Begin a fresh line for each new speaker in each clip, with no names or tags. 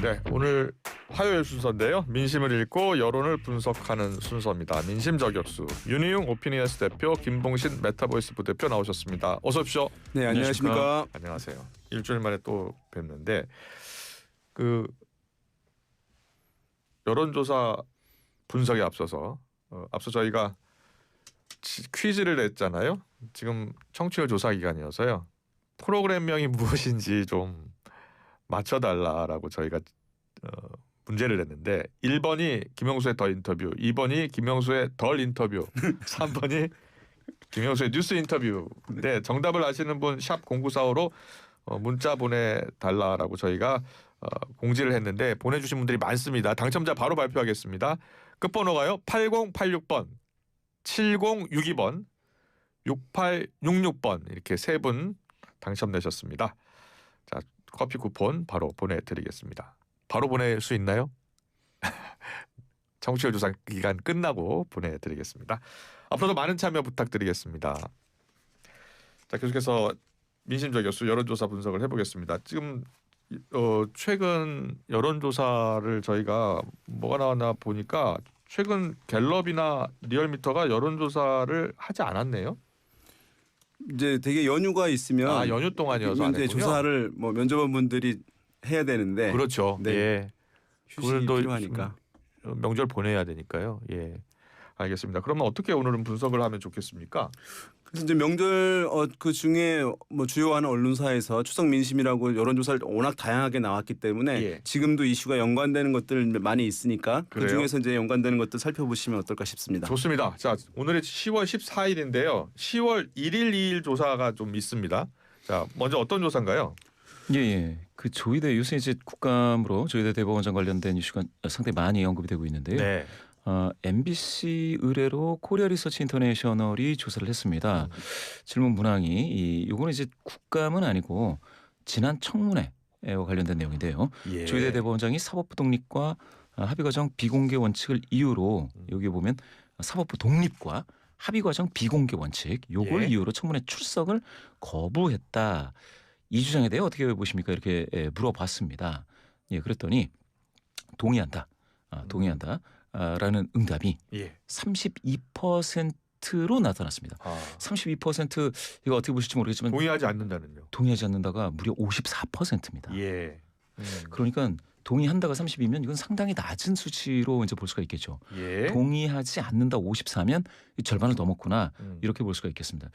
네, 오늘 화요일 순서인데요. 민심을 읽고 여론을 분석하는 순서입니다. 민심 저격수 윤희용 오피니언스 대표, 김봉신 메타보이스 부대표 나오셨습니다. 어서 오십시오.
네, 안녕하십니까.
안녕하세요. 일주일 만에 또 뵙는데 그 여론조사 분석에 앞서 저희가 퀴즈를 냈잖아요. 지금 청취율 조사 기간이어서요. 프로그램명이 무엇인지 좀 맞춰달라라고 저희가 문제를 냈는데 1번이 김영수의 더 인터뷰, 2번이 김영수의 덜 인터뷰, 3번이 김영수의 뉴스 인터뷰인데 정답을 아시는 분 샵 0945로 문자 보내달라라고 저희가 공지를 했는데 보내주신 분들이 많습니다. 당첨자 바로 발표하겠습니다. 끝번호가요 8086번, 7062번, 6866번 이렇게 세 분 당첨되셨습니다. 자, 커피 쿠폰 바로 보내드리겠습니다. 바로 보낼 수 있나요? 청취율 조사 기간 끝나고 보내드리겠습니다. 앞으로도 많은 참여 부탁드리겠습니다. 자, 계속해서 민심저격수 여론조사 분석을 해보겠습니다. 지금 최근 여론조사를 저희가 뭐가 나왔나 보니까 최근 갤럽이나 리얼미터가 여론조사를 하지 않았네요.
이제 되게 연휴가 있으면
연휴 동안이어서 안 했군요.
조사를 면접원분들이 해야 되는데
그렇죠.
네.
예.
휴식이 필요하니까
명절 보내야 되니까요. 예. 알겠습니다. 그러면 어떻게 오늘은 분석을 하면 좋겠습니까?
그래서 이제 명절 그 중에 주요한 언론사에서 추석 민심이라고 여론조사를 워낙 다양하게 나왔기 때문에
예.
지금도 이슈가 연관되는 것들 많이 있으니까
그래요?
그 중에서 이제 연관되는 것들 살펴보시면 어떨까 싶습니다.
좋습니다. 자, 오늘이 10월 14일인데요. 10월 1일, 2일 조사가 좀 있습니다. 자, 먼저 어떤 조사인가요?
예. 그 조희대 요새 이제 국감으로 조희대 대법원장 관련된 이슈가 상당히 많이 언급이 되고 있는데요.
네.
MBC 의뢰로 코리아 리서치 인터내셔널이 조사를 했습니다. 질문 문항이 요거는 이제 국감은 아니고 지난 청문회와 관련된 내용인데요.
예.
조희대 대법원장이 사법부 독립과 합의과정 비공개 원칙을 이유로 여기 보면 사법부 독립과 합의과정 비공개 원칙 요걸
예.
이유로 청문회 출석을 거부했다. 이 주장에 대해 어떻게 보십니까? 이렇게 물어봤습니다. 예, 그랬더니 동의한다. 동의한다라는 응답이
예.
32%로 나타났습니다. 32% 이거 어떻게 보실지 모르겠지만
동의하지 않는다는요.
동의하지 않는다가 무려 54%입니다.
예.
그러니까 동의한다가 32면 이건 상당히 낮은 수치로 이제 볼 수가 있겠죠.
예.
동의하지 않는다 54면 절반을 넘었구나 이렇게 볼 수가 있겠습니다.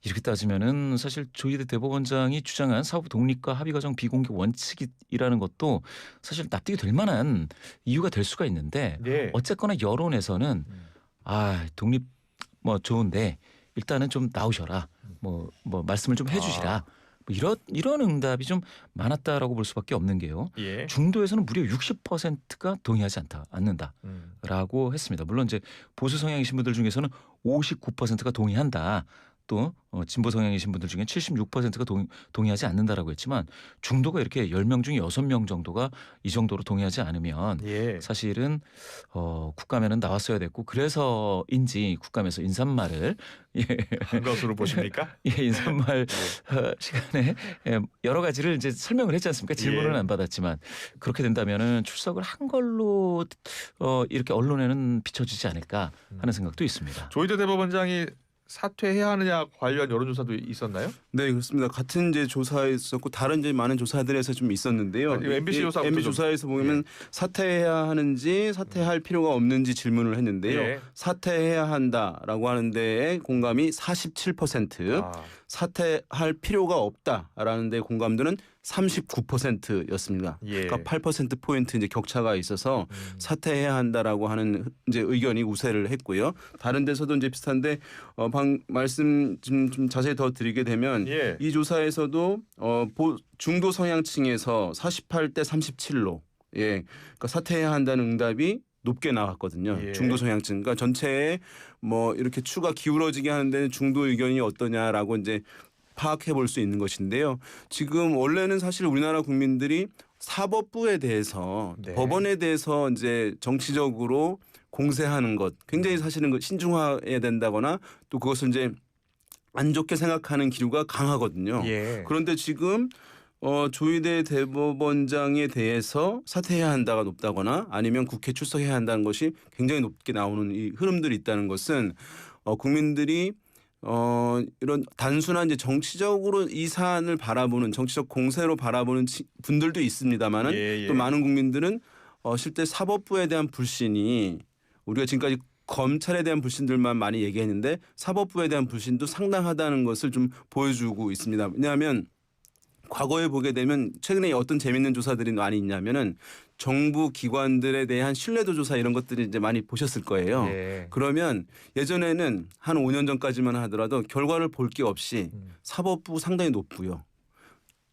이렇게 따지면은 사실 조희대 대법원장이 주장한 사법 독립과 합의과정 비공개 원칙이라는 것도 사실 납득이 될 만한 이유가 될 수가 있는데
예.
어쨌거나 여론에서는 독립 좋은데 일단은 좀 나오셔라. 말씀을 좀 해주시라. 이런 응답이 좀 많았다라고 볼 수밖에 없는 게요.
예.
중도에서는 무려 60%가 동의하지 않는다라고 했습니다. 물론 이제 보수 성향이신 분들 중에서는 59%가 동의한다. 또 진보 성향이신 분들 중에 76%가 동의하지 않는다라고 했지만 중도가 이렇게 10명 중에 6명 정도가 이 정도로 동의하지 않으면
예.
사실은 국감에는 나왔어야 됐고 그래서인지 국감에서 인사말을
한 것으로 보십니까?
인사말 시간에 여러 가지를 이제 설명을 했지 않습니까? 질문은 안 받았지만 그렇게 된다면은 출석을 한 걸로 이렇게 언론에는 비춰지지 않을까 하는 생각도 있습니다.
조희대 대법원장이 사퇴해야 하느냐 관련 여론조사도 있었나요?
네, 그렇습니다. 같은 이제 조사에 있었고 다른 이제 많은 조사들에서 좀 있었는데요.
MBC 조사부터
MBC 조사에서 보면 사퇴해야 하는지 사퇴할 필요가 없는지 질문을 했는데요.
예.
사퇴해야 한다라고 하는 데에 공감이 47%, 사퇴할 필요가 없다라는 데 공감도는 39%였습니다.
예.
그러니까 8%포인트 이제 격차가 있어서 사퇴해야 한다라고 하는 이제 의견이 우세를 했고요. 다른 데서도 이제 비슷한데 말씀 좀 자세히 더 드리게 되면
예.
이 조사에서도 중도 성향층에서 48대 37로 그러니까 사퇴해야 한다는 응답이 높게 나왔거든요.
예.
중도 성향층. 그러니까 전체에 이렇게 추가 기울어지게 하는 데는 중도 의견이 어떠냐라고 이제 파악해 볼 수 있는 것인데요. 지금 원래는 사실 우리나라 국민들이 사법부에 대해서 법원에 대해서 이제 정치적으로 공세하는 것 굉장히 사실은 신중해야 된다거나 또 그것을 이제 안 좋게 생각하는 기류가 강하거든요.
예.
그런데 지금 조희대 대법원장에 대해서 사퇴해야 한다가 높다거나 아니면 국회 출석해야 한다는 것이 굉장히 높게 나오는 이 흐름들이 있다는 것은 국민들이 이런 단순한 이제 정치적으로 이 사안을 바라보는 정치적 공세로 바라보는 분들도 있습니다만은
예.
또 많은 국민들은 실제 사법부에 대한 불신이 우리가 지금까지 검찰에 대한 불신들만 많이 얘기했는데 사법부에 대한 불신도 상당하다는 것을 좀 보여주고 있습니다. 왜냐하면 과거에 보게 되면 최근에 어떤 재밌는 조사들이 많이 있냐면은 정부 기관들에 대한 신뢰도 조사 이런 것들이 이제 많이 보셨을 거예요.
예.
그러면 예전에는 한 5년 전까지만 하더라도 결과를 볼 게 없이 사법부 상당히 높고요.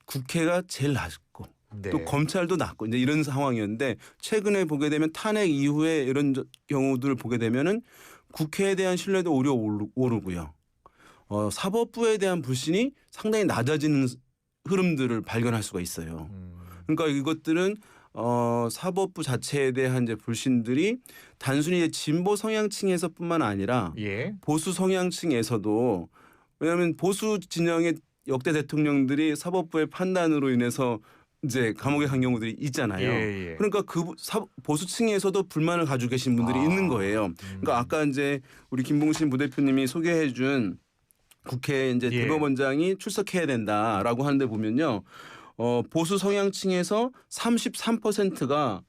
국회가 제일 낮고
네.
또 검찰도 낮고 이제 이런 상황이었는데 최근에 보게 되면 탄핵 이후에 이런 경우들을 보게 되면은 국회에 대한 신뢰도 오히려 오르고요. 사법부에 대한 불신이 상당히 낮아지는 흐름들을 발견할 수가 있어요. 그러니까 이것들은 사법부 자체에 대한 이제 불신들이 단순히 이제 진보 성향층에서뿐만 아니라
예.
보수 성향층에서도 왜냐하면 보수 진영의 역대 대통령들이 사법부의 판단으로 인해서 이제 감옥에 간 경우들이 있잖아요.
예.
그러니까 보수층에서도 불만을 가지고 계신 분들이 있는 거예요. 그러니까 아까 이제 우리 김봉신 부대표님이 소개해준 국회 이제
예.
대법원장이 출석해야 된다라고 하는데 보면요, 보수 성향층에서 33%가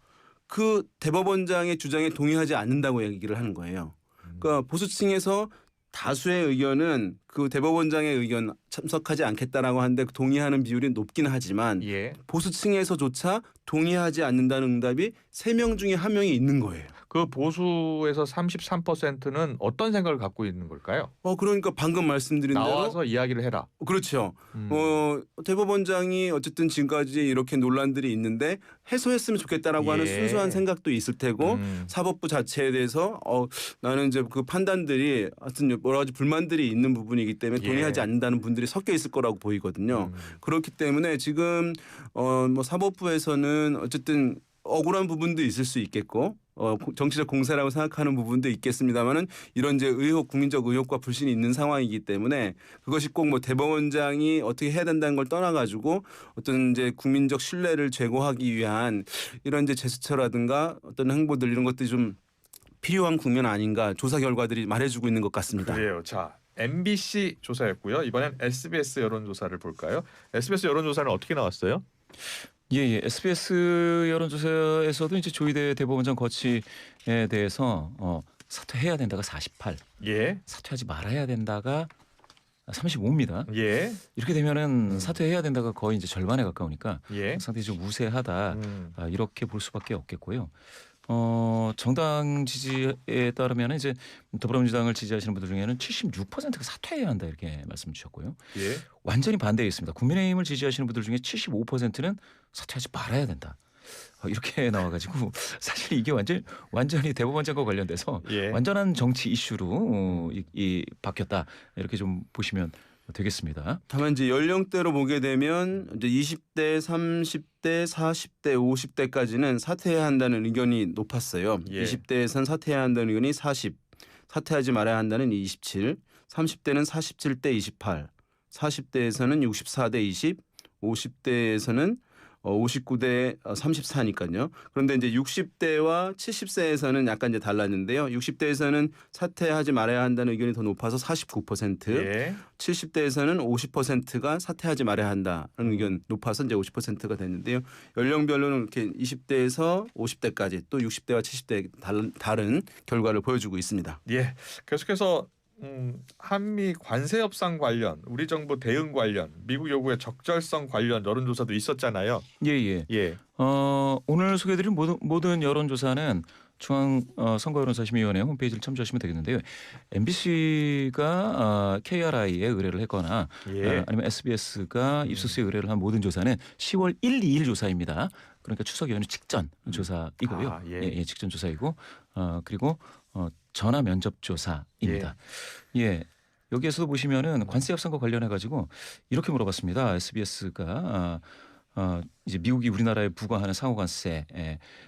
그 대법원장의 주장에 동의하지 않는다고 얘기를 하는 거예요. 그러니까 보수층에서 다수의 의견은 그 대법원장의 의견 참석하지 않겠다라고 하는데 동의하는 비율이 높긴 하지만
예.
보수층에서조차 동의하지 않는다는 응답이 3명 중에 1명이 있는 거예요.
그 보수에서 33%는 어떤 생각을 갖고 있는 걸까요?
그러니까 방금 말씀드린
나와서
대로
이야기를 해라.
그렇죠. 대법원장이 어쨌든 지금까지 이렇게 논란들이 있는데 해소했으면 좋겠다라고 하는
예.
순수한 생각도 있을 테고 사법부 자체에 대해서 나는 이제 그 판단들이 하여튼 여러 가지 불만들이 있는 부분이기 때문에
예.
동의하지 않는다는 분들이 섞여 있을 거라고 보이거든요. 그렇기 때문에 지금 뭐 사법부에서는 어쨌든 억울한 부분도 있을 수 있겠고 정치적 공세라고 생각하는 부분도 있겠습니다만은 이런 이제 국민적 의혹과 불신이 있는 상황이기 때문에 그것이 꼭 뭐 대법원장이 어떻게 해야 된다는 걸 떠나가지고 어떤 이제 국민적 신뢰를 제고하기 위한 이런 이제 제스처라든가 어떤 행보들 이런 것들이 좀 필요한 국면 아닌가 조사 결과들이 말해주고 있는 것 같습니다.
그래요. 자, MBC 조사였고요. 이번엔 SBS 여론조사를 볼까요? SBS 여론조사는 어떻게 나왔어요?
예. SBS 여론조사에서도 이제 조희대 대법원장 거취에 대해서 사퇴해야 된다가 48,
예.
사퇴하지 말아야 된다가 35입니다.
예.
이렇게 되면은 사퇴해야 된다가 거의 이제 절반에 가까우니까
예.
상당히 좀 우세하다 이렇게 볼 수밖에 없겠고요. 정당 지지에 따르면 이제 더불어민주당을 지지하시는 분들 중에는 76%가 사퇴해야 한다 이렇게 말씀 주셨고요.
예.
완전히 반대에 있습니다. 국민의힘을 지지하시는 분들 중에 75%는 사퇴하지 말아야 된다. 이렇게 나와가지고 사실 이게 완전히 대법원장과 관련돼서
예.
완전한 정치 이슈로 바뀌었다 이렇게 좀 보시면 되겠습니다.
다만 이제 연령대로 보게 되면 이제 20대, 30대, 40대, 50대까지는 사퇴해야 한다는 의견이 높았어요.
예.
20대에선 사퇴해야 한다는 의견이 40, 사퇴하지 말아야 한다는 27, 30대는 47대 28, 40대에서는 64대 20, 50대에서는 59대 34니까요. 그런데 이제 60대와 70세에서는 약간 이제 달랐는데요. 60대에서는 사퇴하지 말아야 한다는 의견이 더 높아서 49%,
예.
70대에서는 50%가 사퇴하지 말아야 한다는 의견 높아서 이제 50%가 됐는데요. 연령별로는 이렇게 20대에서 50대까지 또 60대와 70대 다른 결과를 보여주고 있습니다.
예. 계속해서 한미 관세 협상 관련, 우리 정부 대응 관련, 미국 요구의 적절성 관련 여론조사도 있었잖아요.
예.
예.
오늘 소개해드린 모든 여론조사는 중앙선거여론사심위원회 홈페이지를 참조하시면 되겠는데요. MBC가 KRI에 의뢰를 했거나
예.
아니면 SBS가 입소스에 의뢰를 한 모든 조사는 10월 1, 2일 조사입니다. 그러니까 추석 연휴 직전 조사이고요. 예, 직전 조사이고 그리고 전화 면접 조사입니다. 예. 여기에서도 보시면은 관세 협상과 관련해 가지고 이렇게 물어봤습니다. SBS가 이제 미국이 우리나라에 부과하는 상호관세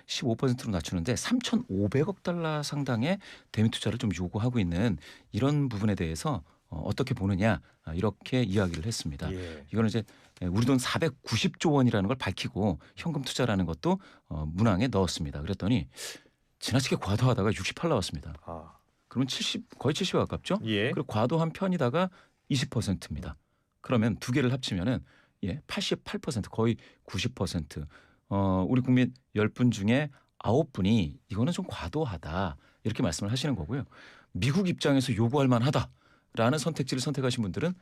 15%로 낮추는데 3,500억 달러 상당의 대미 투자를 좀 요구하고 있는 이런 부분에 대해서 어떻게 보느냐 이렇게 이야기를 했습니다.
예.
이거는 이제 우리 돈 490조 원이라는 걸 밝히고 현금 투자라는 것도 문항에 넣었습니다. 그랬더니 지나치게 과도하다가 68 나왔습니다.
아,
그러면 70 거의 70에 가깝죠?
예.
그리고 과도한 편이다가 20%입니다. 그러면 두 개를 합치면은 88% 거의 90%. 우리 국민 10분 중에 9분이 이거는 좀 과도하다 이렇게 말씀을 하시는 거고요. 미국 입장에서 요구할 만하다라는 선택지를 선택하신 분들은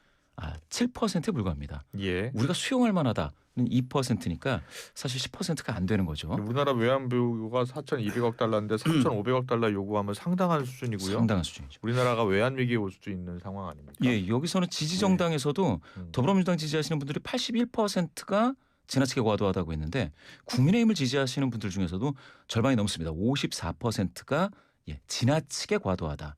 7%에 불과합니다.
예.
우리가 수용할 만하다는 2%니까 사실 10%가 안 되는 거죠.
우리나라 외환보유고가 4,200억 달러인데 3,500억 달러 요구하면 상당한 수준이고요.
상당한 수준이죠.
우리나라가 외환 위기에 올 수도 있는 상황 아닙니까?
예, 여기서는 지지 정당에서도 더불어민주당 지지하시는 분들이 81%가 지나치게 과도하다고 했는데 국민의힘을 지지하시는 분들 중에서도 절반이 넘습니다. 54%가 지나치게 과도하다.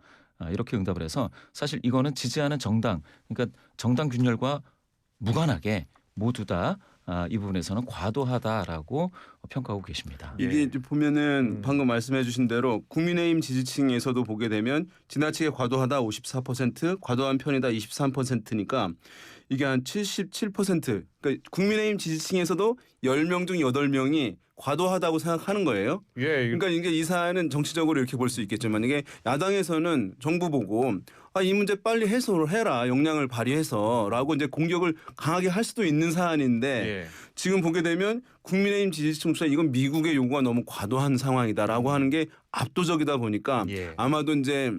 이렇게 응답을 해서 사실 이거는 지지하는 정당, 그러니까 정당 균열과 무관하게 모두 다 이 부분에서는 과도하다라고 평가하고 계십니다.
이게 이제 보면은 방금 말씀해주신 대로 국민의힘 지지층에서도 보게 되면 지나치게 과도하다 54%, 과도한 편이다 23%니까 이게 한 77%. 그러니까 국민의힘 지지층에서도 10명 중 8명이 과도하다고 생각하는 거예요.
예.
그러니까 이게 이 사안은 정치적으로 이렇게 볼 수 있겠지만 이게 야당에서는 정부 보고 이 문제 빨리 해소를 해라 역량을 발휘해서라고 이제 공격을 강하게 할 수도 있는 사안인데
예.
지금 보게 되면 국민의힘 지지층 수사 이건 미국의 요구가 너무 과도한 상황이다라고 하는 게 압도적이다 보니까
예.
아마도 이제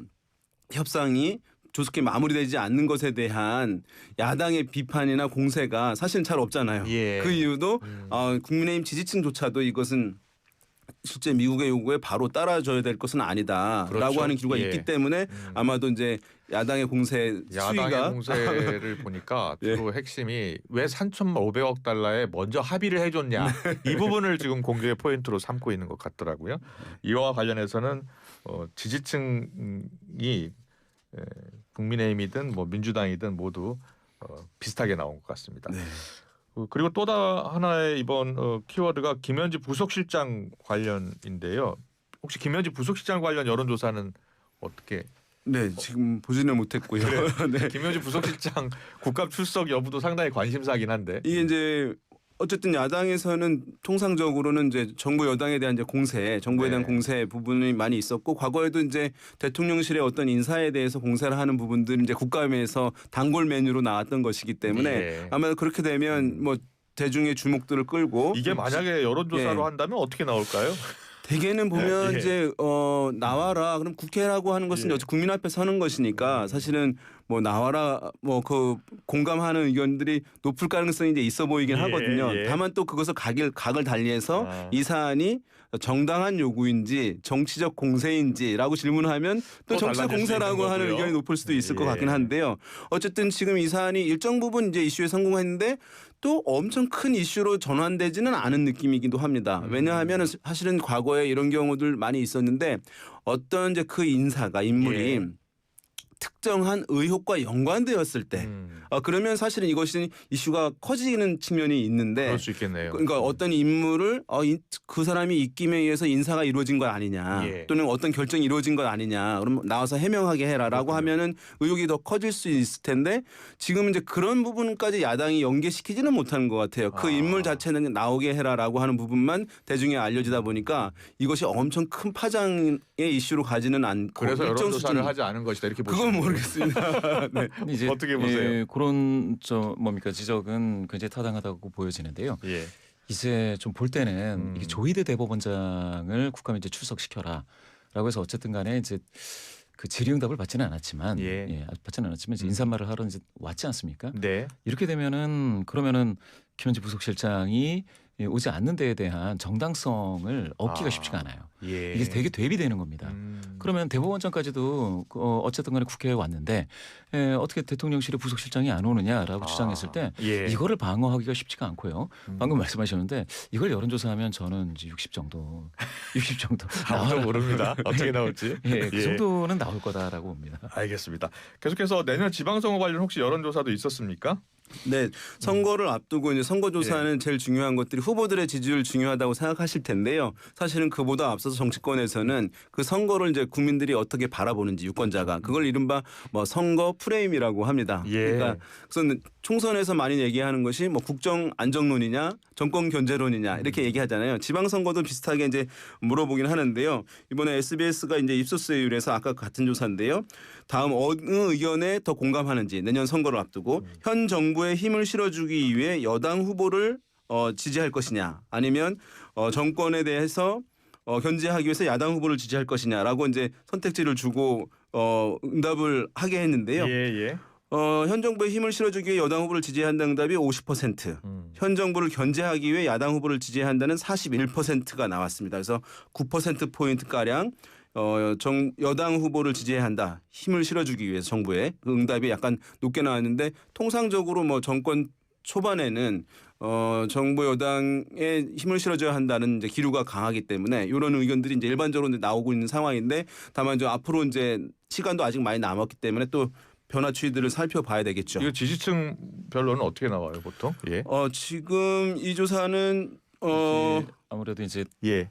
협상이 조속히 마무리되지 않는 것에 대한 야당의 비판이나 공세가 사실은 잘 없잖아요.
예.
그 이유도 국민의힘 지지층조차도 이것은 실제 미국의 요구에 바로 따라줘야 될 것은 아니다라고
그렇죠.
하는 기류가
예.
있기 때문에 아마도 이제 야당의 공세
야당의
수위가
공세를 보니까
예.
주로 핵심이 왜 3,500억 달러에 먼저 합의를 해줬냐 이 부분을 지금 공격의 포인트로 삼고 있는 것 같더라고요. 이와 관련해서는 지지층이 국민의힘이든 뭐 민주당이든 모두 비슷하게 나온 것 같습니다.
네.
그리고 또 하나의 이번 키워드가 김현지 부속실장 관련인데요. 혹시 김현지 부속실장 관련 여론조사는 어떻게?
네, 지금 보지는 못했고요. 네.
김현지 부속실장 국감 출석 여부도 상당히 관심사긴 한데.
이게 이제 어쨌든 야당에서는 통상적으로는 이제 정부 여당에 대한 이제 공세, 정부에 대한
네.
공세 부분이 많이 있었고 과거에도 이제 대통령실의 어떤 인사에 대해서 공세를 하는 부분들은 이제 국감에서 단골 메뉴로 나왔던 것이기 때문에
예.
아마 그렇게 되면 뭐 대중의 주목들을 끌고
이게 만약에 여론조사로
예.
한다면 어떻게 나올까요?
대개는 보면
예.
이제 나와라 그럼 국회라고 하는 것은
예.
어차피 국민 앞에 서는 것이니까 사실은 뭐 나와라 뭐 그 공감하는 의견들이 높을 가능성이 이제 있어 보이긴
예,
하거든요.
예.
다만 또 그것을 각을 달리해서 이 사안이 정당한 요구인지 정치적 공세인지라고 질문하면 또
또
정치적
달라질 수 있는
공세라고 하는
거고요.
의견이 높을 수도 있을 것
예.
같긴 한데요. 어쨌든 지금 이 사안이 일정 부분 이제 이슈에 성공했는데 또 엄청 큰 이슈로 전환되지는 않은 느낌이기도 합니다. 왜냐하면 사실은 과거에 이런 경우들 많이 있었는데 어떤 이제 그 인물이
예.
특정한 의혹과 연관되었을 때 그러면 사실은 이것이 이슈가 커지는 측면이 있는데
그럴 수 있겠네요.
그러니까 어떤 인물을 그 사람이 입김에 의해서 인사가 이루어진 것 아니냐
예.
또는 어떤 결정이 이루어진 것 아니냐 그럼 나와서 해명하게 해라라고
그렇군요.
하면은 의혹이 더 커질 수 있을 텐데 지금 이제 그런 부분까지 야당이 연계시키지는 못하는 것 같아요. 그 인물 자체는 나오게 해라라고 하는 부분만 대중에 알려지다 보니까 이것이 엄청 큰 파장의 이슈로 가지는 않고
그래서
일정
여론조사를
수준
하지 않은 것이다 이렇게
그건
보시는
모르겠습니다. 네.
근데 이제
어떻게 보세요?
그런 뭡니까 지적은 굉장히 타당하다고 보여지는데요.
예.
이제 좀 볼 때는 이게 조희대 대법원장을 국감에 이제 출석시켜라라고 해서 어쨌든 간에 이제 그 질의응답을 받지는 않았지만 받지는 않았지만 이제 인사말을 하러 이제 왔지 않습니까?
네.
이렇게 되면은 그러면은 김현지 부속실장이 오지 않는 데에 대한 정당성을 얻기가 쉽지가 않아요.
예.
이게 되게 대비되는 겁니다. 그러면 대법원장까지도 어쨌든 간에 국회에 왔는데 어떻게 대통령실의 부속실장이 안 오느냐라고 주장했을 때
예.
이거를 방어하기가 쉽지가 않고요. 방금 말씀하셨는데 이걸 여론조사하면 저는 이제 60 정도
아무도 모릅니다. 어떻게 나올지.
예, 그 정도는 나올 거다라고 봅니다.
알겠습니다. 계속해서 내년 지방선거 관련 혹시 여론조사도 있었습니까?
네, 선거를 앞두고 이제 선거조사는 제일 중요한 것들이 후보들의 지지율 중요하다고 생각하실 텐데요. 사실은 그보다 앞서서 정치권에서는 그 선거를 이제 국민들이 어떻게 바라보는지 유권자가 그걸 이른바 뭐 선거 프레임이라고 합니다.
예.
그러니까 우선 총선에서 많이 얘기하는 것이 뭐 국정 안정론이냐, 정권 견제론이냐 이렇게 얘기하잖아요. 지방선거도 비슷하게 이제 물어보긴 하는데요. 이번에 SBS가 이제 입소수율에서 아까 같은 조사인데요. 다음 어느 의견에 더 공감하는지 내년 선거를 앞두고 현 정부에 힘을 실어주기 위해 여당 후보를 지지할 것이냐 아니면 정권에 대해서 견제하기 위해서 야당 후보를 지지할 것이냐라고 이제 선택지를 주고 응답을 하게 했는데요.
예.
현 정부에 힘을 실어주기 위해 여당 후보를 지지한다는 응답이 50%, 현 정부를 견제하기 위해 야당 후보를 지지한다는 41%가 나왔습니다. 그래서 9%포인트 가량 여당 후보를 지지해야 한다. 힘을 실어주기 위해서 정부에 그 응답이 약간 높게 나왔는데 통상적으로 뭐 정권 초반에는 정부 여당에 힘을 실어줘야 한다는 이제 기류가 강하기 때문에 이런 의견들이 이제 일반적으로 이제 나오고 있는 상황인데 다만 좀 앞으로 이제 시간도 아직 많이 남았기 때문에 또 변화 추이들을 살펴봐야 되겠죠.
이거 지지층별로는 어떻게 나와요, 보통? 예.
지금 이 조사는
아무래도 이제
예.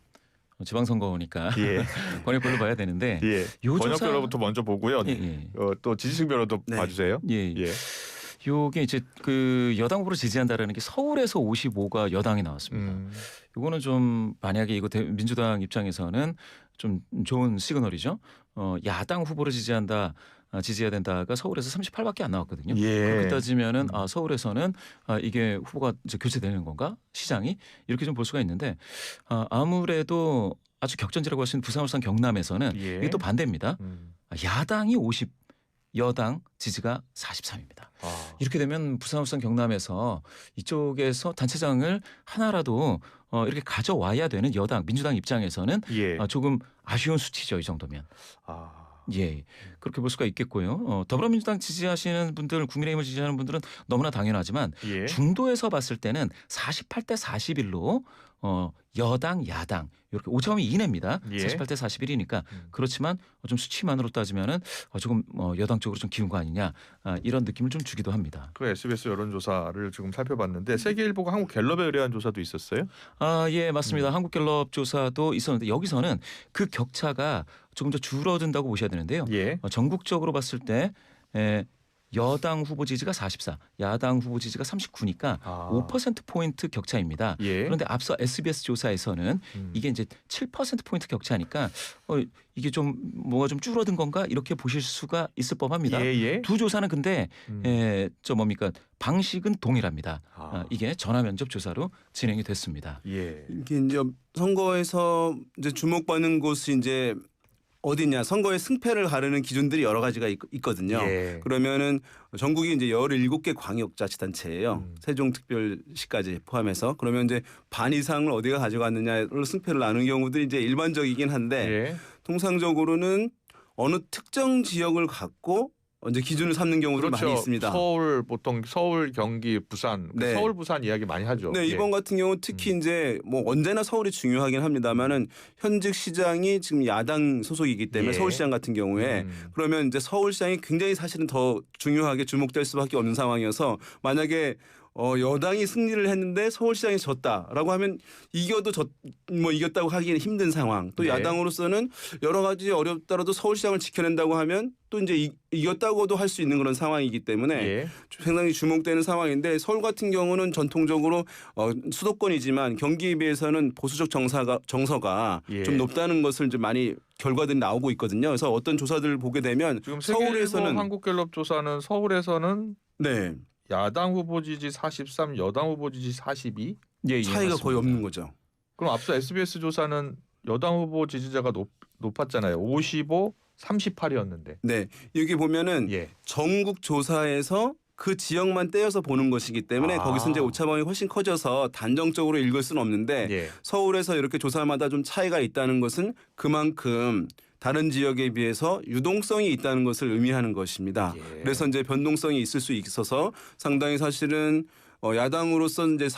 지방선거니까
예.
번역별로 봐야 되는데
예.
요
번역별로부터 먼저 보고요.
예.
또 지지층별로도
네.
봐주세요.
예. 요게 이제 그 여당 후보를 지지한다라는 게 서울에서 55가 여당이 나왔습니다. 요거는 좀 만약에 이거 민주당 입장에서는 좀 좋은 시그널이죠. 야당 후보를 지지해야 된다가 서울에서 38밖에 안 나왔거든요.
예.
그렇게 따지면은 서울에서는 이게 후보가 이제 교체되는 건가? 시장이 이렇게 좀 볼 수가 있는데 아무래도 아주 격전지라고 할 수 있는 부산, 울산, 경남에서는
예.
이게 또 반대입니다. 야당이 50, 여당 지지가 43입니다. 이렇게 되면 부산, 울산, 경남에서 이쪽에서 단체장을 하나라도 이렇게 가져와야 되는 여당, 민주당 입장에서는
예.
조금 아쉬운 수치죠. 이 정도면. 예, 그렇게 볼 수가 있겠고요. 더불어민주당 지지하시는 분들, 국민의힘을 지지하는 분들은 너무나 당연하지만
예.
중도에서 봤을 때는 48대 41로 여당, 야당 이렇게 오차범위 이내입니다.
예.
48대 41이니까 그렇지만 좀 수치만으로 따지면은 조금 여당 쪽으로 좀 기운 거 아니냐 이런 느낌을 좀 주기도 합니다.
그 SBS 여론조사를 지금 살펴봤는데 세계일보가 한국갤럽에 의뢰한 조사도 있었어요?
예, 맞습니다. 한국갤럽 조사도 있었는데 여기서는 그 격차가 조금 더 줄어든다고 보셔야 되는데요.
예.
전국적으로 봤을 때 여당 후보 지지가 44, 야당 후보 지지가 39니까 5%포인트 격차입니다.
예.
그런데 앞서 SBS 조사에서는 이게 이제 7%포인트 격차니까 이게 좀 뭐가 좀 줄어든 건가 이렇게 보실 수가 있을 법합니다.
예.
두 조사는 근데 방식은 동일합니다. 이게 전화 면접 조사로 진행이 됐습니다.
예.
이게 이제 선거에서 이제 주목받는 곳이 이제 어디냐 선거의 승패를 가르는 기준들이 여러 가지가 있거든요.
예.
그러면은 전국이 이제 17개 광역자치단체예요. 세종특별시까지 포함해서 그러면 이제 반 이상을 어디가 가져갔느냐로 승패를 나누는 경우들이 이제 일반적이긴 한데
예.
통상적으로는 어느 특정 지역을 갖고 이제 기준을 삼는 경우도
그렇죠.
많이 있습니다.
보통 서울, 경기, 부산,
네.
서울, 부산 이야기 많이 하죠.
네, 이번 같은 경우 특히 이제 뭐 언제나 서울이 중요하긴 합니다만은 현직 시장이 지금 야당 소속이기 때문에
예.
서울시장 같은 경우에 그러면 이제 서울시장이 굉장히 사실은 더 중요하게 주목될 수밖에 없는 상황이어서 만약에 여당이 승리를 했는데 서울시장이 졌다라고 하면 이겼다고 하기는 힘든 상황. 또
네.
야당으로서는 여러 가지 어렵더라도 서울시장을 지켜낸다고 하면 또 이제 이겼다고도 할 수 있는 그런 상황이기 때문에
예.
상당히 주목되는 상황인데 서울 같은 경우는 전통적으로 수도권이지만 경기에 비해서는 보수적 정서가
예.
좀 높다는 것을 좀 많이 결과들이 나오고 있거든요. 그래서 어떤 조사들을 보게 되면
지금
서울에서는
한국갤럽 조사는 서울에서는
네
야당 후보 지지 43, 여당 후보 지지 42.
예,
차이가
맞습니다.
거의 없는 거죠.
그럼 앞서 SBS 조사는 여당 후보 지지자가 높았잖아요. 55, 38이었는데.
네 여기 보면은
예.
전국 조사에서 그 지역만 떼어서 보는 것이기 때문에 거기서 이제 오차범위 훨씬 커져서 단정적으로 읽을 수는 없는데
예.
서울에서 이렇게 조사마다 좀 차이가 있다는 것은 그만큼 다른 지역에 비해서 유동성이 있다는 것을 의미하는 것입니다.
예.
그래서 이제 변동성이 있을 수 있어서 상당히 사실은 야당으로서 이제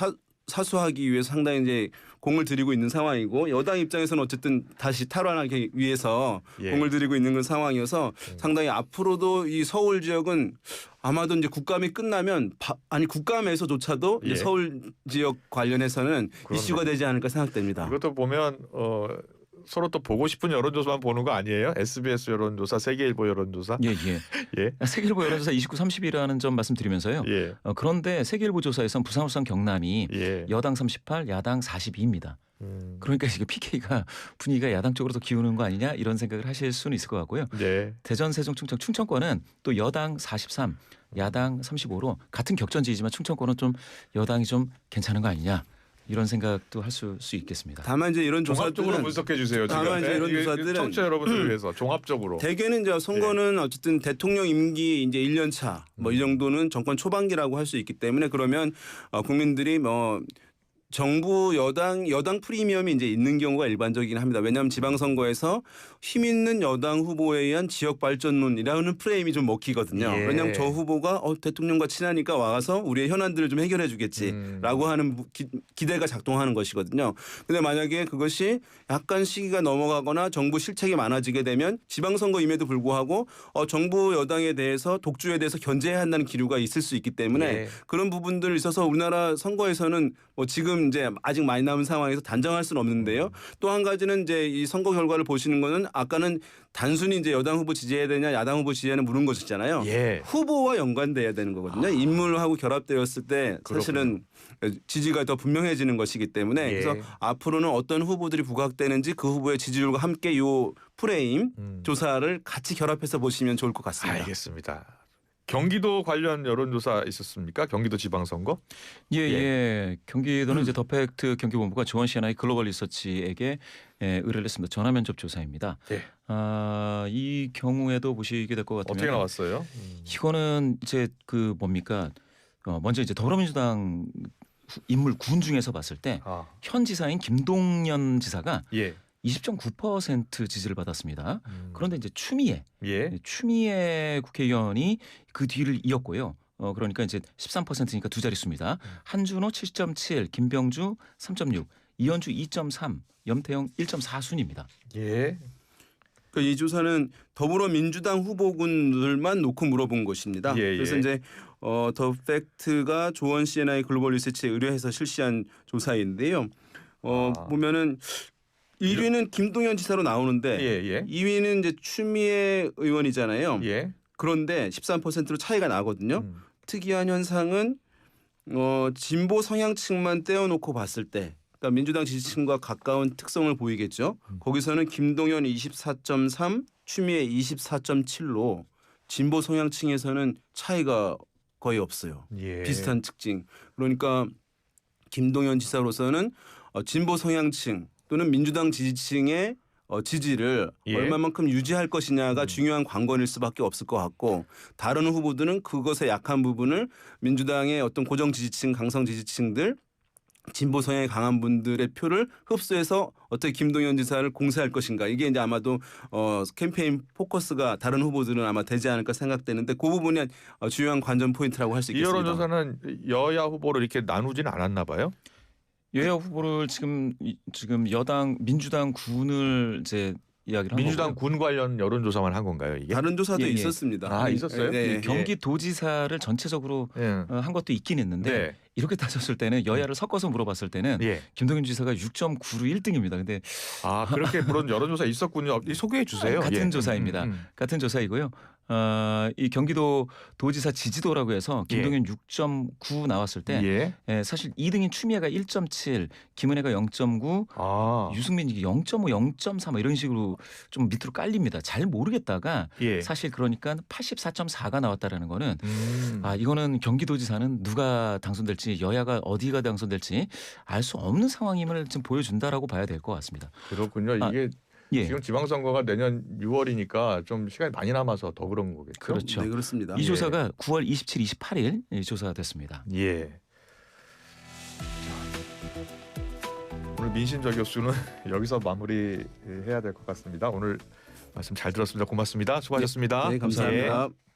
사수하기 위해서 상당히 이제 공을 들이고 있는 상황이고 여당 입장에서는 어쨌든 다시 탈환하기 위해서
예.
공을 들이고 있는 그런 상황이어서 상당히 앞으로도 이 서울 지역은 아마도 이제 국감이 끝나면 국감에서조차도 이제
예.
서울 지역 관련해서는
그렇네.
이슈가 되지 않을까 생각됩니다.
이것도 보면 서로 또 보고 싶은 여론조사만 보는 거 아니에요? SBS 여론조사, 세계일보 여론조사.
예, 예.
예.
세계일보 여론조사 29, 30이라는 점 말씀드리면서요.
예.
그런데 세계일보 조사에선 부산, 울산, 경남이
예.
여당 38, 야당 42입니다. 그러니까 이게 PK가 분위기가 야당 쪽으로 더 기우는 거 아니냐 이런 생각을 하실 수는 있을 것 같고요.
예.
대전, 세종, 충청, 충청권은 또 여당 43, 야당 35로 같은 격전지이지만 충청권은 좀 여당이 좀 괜찮은 거 아니냐 이런 생각도 할 수 있겠습니다.
다만 이제 이런
종합적으로
조사들은
분석해 주세요. 지금.
다만 이제 이런
이게
조사들은
청취자 여러분들을 위해서 종합적으로.
대개는 이제 선거는 어쨌든 대통령 임기 이제 1년 차 뭐 이 정도는 정권 초반기라고 할 수 있기 때문에 그러면 국민들이 뭐 정부 여당 프리미엄이 이제 있는 경우가 일반적이긴 합니다. 왜냐하면 지방선거에서 힘 있는 여당 후보에 의한 지역 발전론이라는 프레임이 좀 먹히거든요.
예.
왜냐하면 저 후보가 대통령과 친하니까 와서 우리의 현안들을 좀 해결해 주겠지라고 하는 기대가 작동하는 것이거든요. 근데 만약에 그것이 약간 시기가 넘어가거나 정부 실책이 많아지게 되면 지방선거임에도 불구하고 정부 여당에 대해서 독주에 대해서 견제해야 한다는 기류가 있을 수 있기 때문에
예.
그런 부분들 있어서 우리나라 선거에서는 뭐 지금 이제 아직 많이 남은 상황에서 단정할 수는 없는데요. 또 한 가지는 이제 이 선거 결과를 보시는 거는 아까는 단순히 이제 여당 후보 지지해야 되냐 야당 후보 지지해야 물은 것이잖아요.
예.
후보와 연관돼야 되는 거거든요. 인물하고 결합되었을 때 사실은 지지가 더 분명해지는 것이기 때문에
예.
그래서 앞으로는 어떤 후보들이 부각되는지 그 후보의 지지율과 함께 요 프레임 조사를 같이 결합해서 보시면 좋을 것 같습니다.
알겠습니다. 경기도 관련 여론조사 있었습니까? 경기도 지방선거?
예. 경기도는 이제 더팩트 경기본부가 조원 C&I 글로벌 리서치에게 의뢰를 했습니다. 전화 면접 조사입니다.
예.
이 경우에도 보시게 될 것 같으면
어떻게 나왔어요?
이거는 이제 그 뭡니까? 먼저 이제 더불어민주당 인물 군 중에서 봤을 때 현 지사인 김동연 지사가
예.
20.9% 지지를 받았습니다. 그런데 이제 추미애 국회의원이 그 뒤를 이었고요. 그러니까 이제 13%니까 두 자릿수입니다. 한준호 7.7, 김병주 3.6, 이현주 2.3, 염태영 1.4순입니다.
예.
이 조사는 더불어민주당 후보군들만 놓고 물어본 것입니다.
예,
그래서
예.
이제 더 팩트가 조원 C&I 글로벌 리서치에 의뢰해서 실시한 조사인데요. 보면은 1위는 김동연 지사로 나오는데
예.
2위는 이제 추미애 의원이잖아요.
예.
그런데 13%로 차이가 나거든요. 특이한 현상은 진보 성향층만 떼어놓고 봤을 때 그러니까 민주당 지지층과 가까운 특성을 보이겠죠. 거기서는 김동연 24.3, 추미애 24.7로 진보 성향층에서는 차이가 거의 없어요.
예.
비슷한 특징. 그러니까 김동연 지사로서는 진보 성향층 또는 민주당 지지층의 지지를
예.
얼마만큼 유지할 것이냐가 중요한 관건일 수밖에 없을 것 같고 다른 후보들은 그것의 약한 부분을 민주당의 어떤 고정 지지층, 강성 지지층들 진보 성향이 강한 분들의 표를 흡수해서 어떻게 김동연 지사를 공세할 것인가 이게 이제 아마도 캠페인 포커스가 다른 후보들은 아마 되지 않을까 생각되는데 그 부분이 주요한 관전 포인트라고 할 수
이
있겠습니다.
여론조사는 여야 후보를 이렇게 나누지는 않았나 봐요.
여야 후보를 지금 여당 민주당 군을 이제 이야기를 한
민주당
거고요.
군 관련 여론조사만 한 건가요, 이게?
다른 조사도
예.
있었습니다.
있었어요?
네.
경기도지사를 전체적으로
예.
한 것도 있긴 있는데
네.
이렇게 따졌을 때는 여야를 섞어서 물어봤을 때는
예.
김동연 지사가 6.9로 1등입니다. 근데
그렇게 그런 여론조사 있었군요. 소개해 주세요.
같은
예.
조사입니다. 같은 조사이고요. 이 경기도 도지사 지지도라고 해서 김동연 6.9 나왔을 때
예.
사실 2등인 추미애가 1.7, 김은혜가 0.9, 유승민이 0.5, 0.3 뭐 이런 식으로 좀 밑으로 깔립니다. 잘 모르겠다가
예.
사실 그러니까 84.4가 나왔다라는 거는 이거는 경기도지사는 누가 당선될지 여야가 어디가 당선될지 알 수 없는 상황임을 지금 보여준다라고 봐야 될 것 같습니다.
그렇군요. 이게
예.
지금 지방선거가 내년 6월이니까 좀 시간이 많이 남아서 더 그런 거겠죠.
그렇죠.
네, 그렇습니다.
이 조사가 9월 27, 28일 조사가 됐습니다.
예. 오늘 민심 저격수는 여기서 마무리해야 될 것 같습니다. 오늘 말씀 잘 들었습니다. 고맙습니다. 수고하셨습니다.
네, 감사합니다.
예.